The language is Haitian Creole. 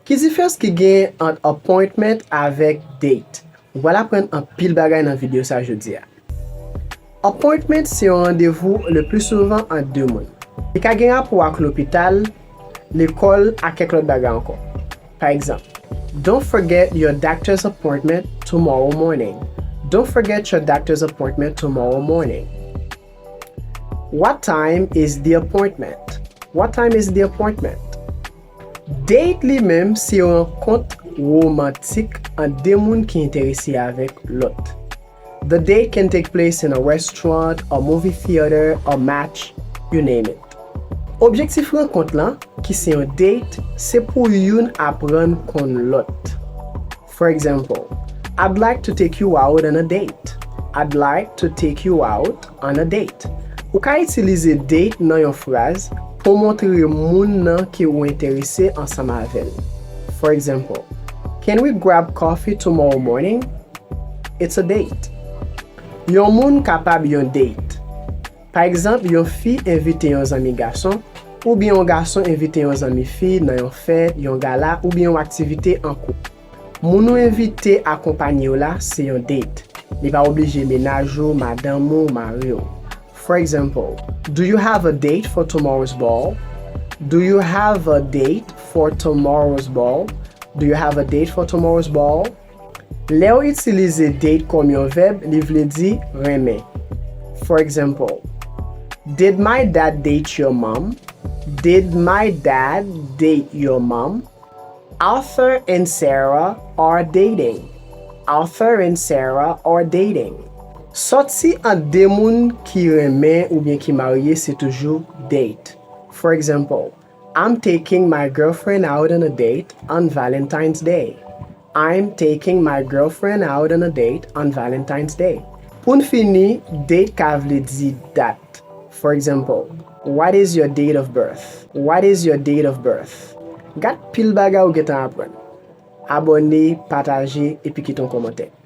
Ki diferans ki gen entre appointment avec date? Wala pren an pile bagay nan video sa jodi a. Appointment c'est un rendez-vous le plus souvent en deux moun. Li ka gen rapport ak l'hôpital, l'école ak kek lot bagay encore. Par exemple, don't forget your doctor's appointment tomorrow morning. Don't forget your doctor's appointment tomorrow morning. What time is the appointment? What time is the appointment? Date li même c'est un rencontre romantique en deux moun qui intéressé avec l'autre. The date can take place in a restaurant, a movie theater, a match, you name it. Objectif rencontre là, qui c'est un date, c'est pour yon apprendre kon l'autre. For example, I'd like to take you out on a date. I'd like to take you out on a date. Ou ka itilize date nan yon phrase pour montrer moun nan ki ou intéressé ensemble avec. For example, can we grab coffee tomorrow morning? It's a date. Yon moun kapab yon date. Par exemple, yon fi invite yon zami garçon, ou bien yon garçon invite yon zami fi nan yon fête, yon gala, ou bien yon activité en couple. Moun ou invite akompany yo la, c'est yon date. Li pa oblige menaj ou, madame ou, mari ou. For example, do you have a date for tomorrow's ball? Do you have a date for tomorrow's ball? Do you have a date for tomorrow's ball? Le ou itilize date kom yon verb, li vle di reme. For example, did my dad date your mom? Did my dad date your mom? Arthur and Sarah are dating. Arthur and Sarah are dating. Sorti an de moun ki reme ou bien ki mariye, c'est toujours date. For example, I'm taking my girlfriend out on a date on Valentine's Day. I'm taking my girlfriend out on a date on Valentine's Day. Pour fini, date ka vle di date. For example, what is your date of birth? What is your date of birth? Gat pil baga ou getan apren. Abonne, partager, et puis quitte ton commentaire.